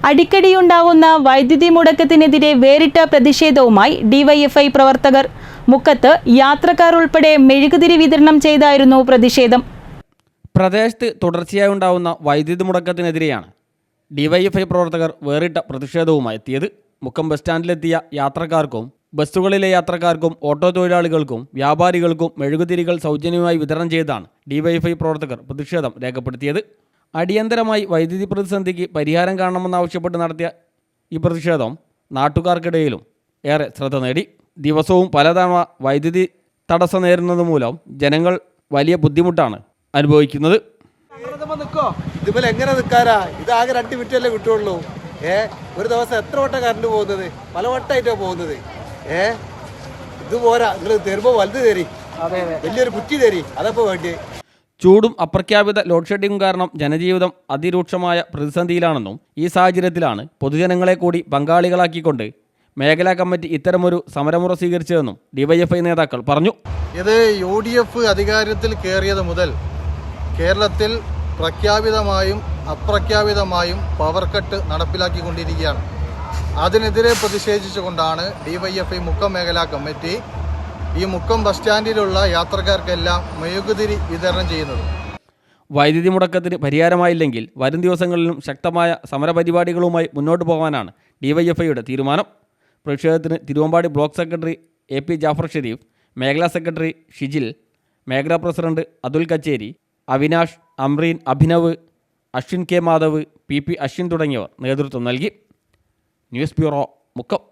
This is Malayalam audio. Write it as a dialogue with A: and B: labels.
A: അടിക്കടിയുണ്ടാകുന്ന വൈദ്യുതി മുടക്കത്തിനെതിരെ വേറിട്ട പ്രതിഷേധവുമായി ഡിവൈഎഫ്ഐ പ്രവർത്തകർ. മുക്കത്ത് യാത്രക്കാർ ഉൾപ്പെടെ മെഴുകുതിരി വിതരണം ചെയ്തായിരുന്നു പ്രതിഷേധം.
B: പ്രദേശത്ത് തുടർച്ചയായി ഉണ്ടാകുന്ന വൈദ്യുതി മുടക്കത്തിനെതിരെയാണ് ഡിവൈഎഫ്ഐ പ്രവർത്തകർ വേറിട്ട പ്രതിഷേധവുമായി എത്തിയത്. മുക്കം ബസ് സ്റ്റാൻഡിലെത്തിയ യാത്രക്കാർക്കും ബസ്സുകളിലെ യാത്രക്കാർക്കും ഓട്ടോ തൊഴിലാളികൾക്കും വ്യാപാരികൾക്കും മെഴുകുതിരികൾ സൗജന്യമായി വിതരണം ചെയ്താണ് ഡിവൈഎഫ്ഐ പ്രവർത്തകർ പ്രതിഷേധം രേഖപ്പെടുത്തിയത്. അടിയന്തരമായി വൈദ്യുതി പ്രതിസന്ധിക്ക് പരിഹാരം കാണണമെന്നാവശ്യപ്പെട്ട് നടത്തിയ ഈ പ്രതിഷേധം നാട്ടുകാർക്കിടയിലും ഏറെ ശ്രദ്ധ നേടി. ദിവസവും പലതവണ വൈദ്യുതി തടസ്സം നേരിടുന്നത് മൂലം ജനങ്ങൾ വലിയ ബുദ്ധിമുട്ടാണ് അനുഭവിക്കുന്നത്.
C: ഇതുപോലെ എങ്ങനെ നിൽക്കാനാ? ഇതാകെ 2 മിനിറ്റല്ലേ കിട്ടുള്ളൂ. ഒരു ദിവസം എത്ര വട്ടം കറണ്ട് പോകുന്നത്? പല വട്ടമായിട്ടാണ് പോകുന്നത്. ഇത് പോരാ, നിങ്ങൾ തരുമ്പോൾ വലുത് തരി, വലിയൊരു കുറ്റി തരി, അതപ്പോൾ വേണ്ടി.
B: ചൂടും അപ്രഖ്യാപിത ലോഡ് ഷെഡിങ്ങും കാരണം ജനജീവിതം അതിരൂക്ഷമായ പ്രതിസന്ധിയിലാണെന്നും ഈ സാഹചര്യത്തിലാണ് പൊതുജനങ്ങളെ കൂടി പങ്കാളികളാക്കിക്കൊണ്ട് മേഖലാ കമ്മിറ്റി ഇത്തരമൊരു സമരമുറ സ്വീകരിച്ചതെന്നും ഡിവൈഎഫ്ഐ നേതാക്കൾ പറഞ്ഞു.
D: ഇത് UDF അധികാരത്തിൽ കയറിയത് മുതൽ കേരളത്തിൽ പ്രഖ്യാപിതമായും അപ്രഖ്യാപിതമായും പവർ കട്ട് നടപ്പിലാക്കിക്കൊണ്ടിരിക്കുകയാണ്. അതിനെതിരെ പ്രതിഷേധിച്ചുകൊണ്ടാണ് ഡിവൈഎഫ്ഐ മുക്കം മേഖലാ കമ്മിറ്റി ഈ മുക്കം ബസ് സ്റ്റാൻഡിലുള്ള യാത്രക്കാർക്കെല്ലാം മെഴുകുതിരി വിതരണം ചെയ്യുന്നത്.
B: വൈദ്യുതി മുടക്കത്തിന് പരിഹാരമായില്ലെങ്കിൽ വരും ദിവസങ്ങളിലും ശക്തമായ സമരപരിപാടികളുമായി മുന്നോട്ട് പോകാനാണ് ഡിവൈഎഫ്ഐയുടെ തീരുമാനം. പ്രതിഷേധത്തിന് Thiruvambady block secretary AP Jafar Sharif, മേഖലാ സെക്രട്ടറി ഷിജിൽ, മേഖലാ പ്രസിഡന്റ് അതുൽ കച്ചേരി, അവിനാഷ്, അമ്രീൻ, അഭിനവ്, അശ്വിൻ K മാധവ്, PP അശ്വിൻ തുടങ്ങിയവർ നേതൃത്വം നൽകി. News bureau, Mukkam.